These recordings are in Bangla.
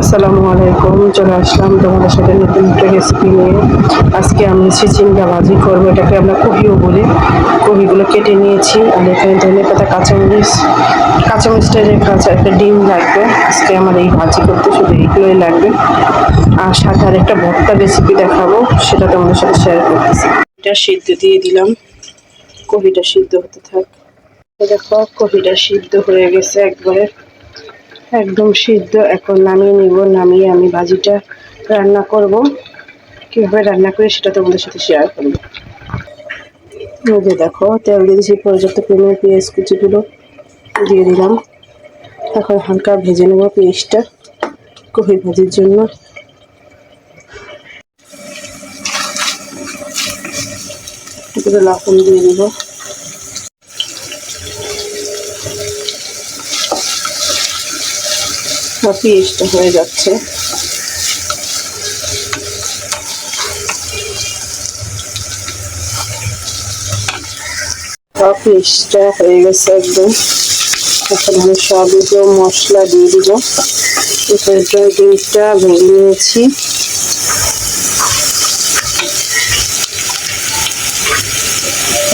আসসালামু আলাইকুম। চলে আসলাম তোমাদের সাথে নতুন একটা রেসিপি নিয়ে। আজকে আমি চিচিঙ্গা ভাজি করবো, এটাকে আমরা কহিও বলি। কহিগুলো কেটে নিয়েছি, আর এখানে ধনেপাতা, কাঁচামরিচটা রেখা আছে, একটা ডিম লাগবে। আজকে আমার এই ভাজি করতে শুধু এইগুলোই লাগবে। আর সাথে আর একটা ভর্তা রেসিপি দেখাবো, সেটা তোমাদের সাথে শেয়ার করতেছি। এটা সিদ্ধ দিয়ে দিলাম, কহিটা সিদ্ধ হতে থাক। দেখো কহিটা সিদ্ধ হয়ে গেছে একবারে, একদম সিদ্ধ। এখন নামিয়ে নিব, নামিয়ে আমি ভাজিটা রান্না করব। কিভাবে রান্না করি সেটা তোমাদের সাথে শেয়ার করবো। এই যে দেখো, তেল দিয়ে দিয়েছি, পর্যাপ্ত পরিমাণে পেঁয়াজ কুচিগুলো দিয়ে দিলাম। এখন হালকা ভেজে নেব পেঁয়াজটা কফি ভাজির জন্য। একটু লবণ দিয়ে দিব। পেঁয়াজটা হয়ে যাচ্ছে, পেস্টটা হয়ে গেছে একদম। এখন আমি সবগুলো মশলা দিয়ে দিব। ডিমটা ভেজে নিয়েছি,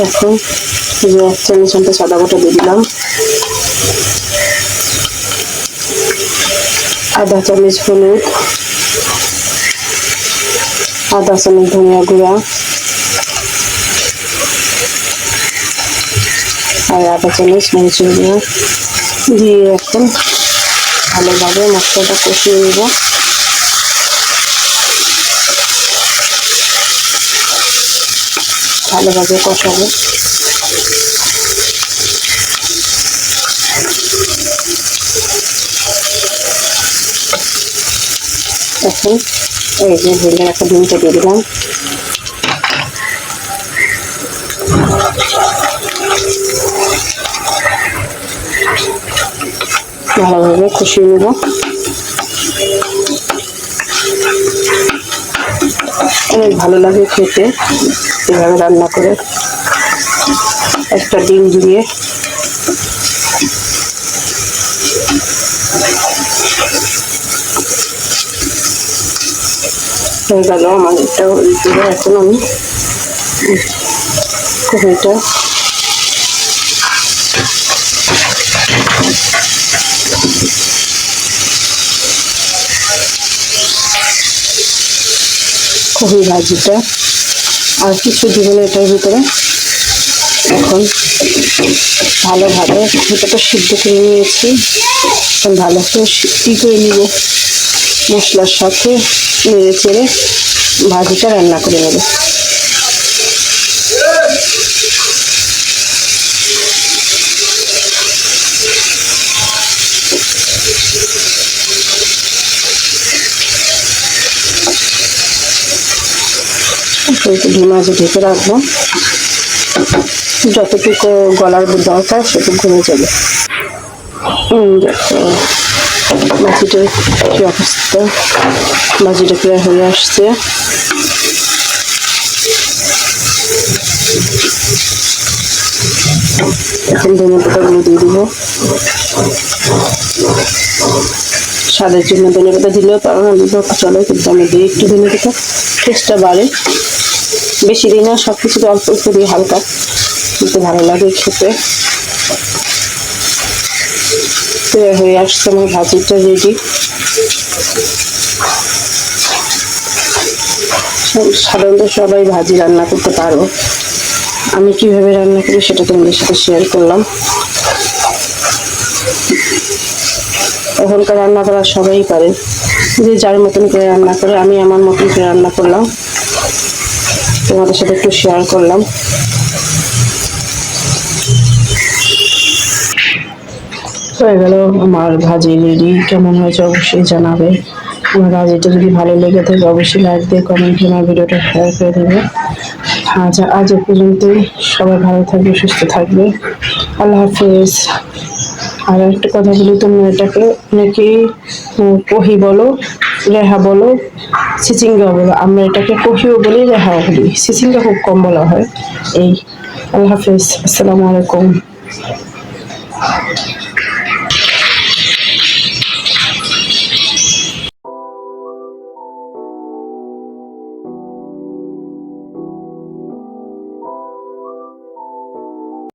এখন 1 চামচ সাদা বাটা দিয়ে দিলাম, আধা চামচ হলুদ, আধা চামচ ধনিয়া গুঁড়া, আর আধা চামচ মরিচের গুঁড়া দিয়ে এখন ভালোভাবে মশলাটা কষিয়ে নেব। ভালোভাবে কষাবো। এখন এই যে ভেঙে রাখা ডিমটা দিয়ে দিলাম। ভালোভাবে কষিয়ে নেব। অনেক ভালো লাগে খেতে এভাবে রান্না করে, একটা ডিম দিয়ে। হয়ে গেল আমার এটা। এখন আমি কফিটা কফি ভাজিটা আর কিছু দিব না এটার ভিতরে। এখন ভালোভাবে কফিটাকে সিদ্ধ করে নিয়েছি, এখন ভালো করে করে নিব। মশলার সাথে নেড়ে চেড়ে ভাজিটা রান্না করে নেব। ডিম মাঝে ঢেকে রাখবো, যতটুকু গলার দরকার সেটুকু ঘুরে যাবে। দেখো ভাজিটার কি অবস্থা, ভাজিটা প্রায় হয়ে আসছে। এখন ধনেপাতাগুলো দিয়ে দিব। স্বাদের জন্য ধনেপাতা দিলেও পারো না, দিলেও চলে, কিন্তু আমি দিই একটু ধনেপাতা, টেস্টটা বাড়ে। বেশি দিই না, সব কিছুতে অল্প অল্প দিই, হালকা, কিন্তু ভালো লাগে খেতে। হয়ে আসছে আমার ভাজিটা রেডি। সাধারণত সবাই ভাজি রান্না করতে পারো, আমি কিভাবে রান্না করি সেটা তোমাদের সাথে শেয়ার করলাম। এখনকার রান্না করা সবাই পারে, যে যার মতন করে রান্না করে। আমি আমার মতন করে রান্না করলাম, তোমাদের সাথে একটু শেয়ার করলাম। হয়ে গেল আমার ভাজি রেডি। কেমন হয়েছে অবশ্যই জানাবে। আমার ভাজিটা যদি ভালো লেগে থাকে অবশ্যই লাইক দিয়ে কমেন্ট করে আমার ভিডিওটা শেয়ার করে দেবে। আজ এ পর্যন্তই। সবাই ভালো থাকবে, সুস্থ থাকবে। আল্লাহ হাফেজ। আর একটা কথা বলি, তোমরা এটাকে অনেকেই কহি বলো, রেহা বলো, চিচিঙ্গা বলো। আমরা এটাকে কহিও বলি, রেহাও বলি, চিচিঙ্গা খুব কম বলা হয়। এই আল্লাহ হাফেজ, আসসালামু আলাইকুম।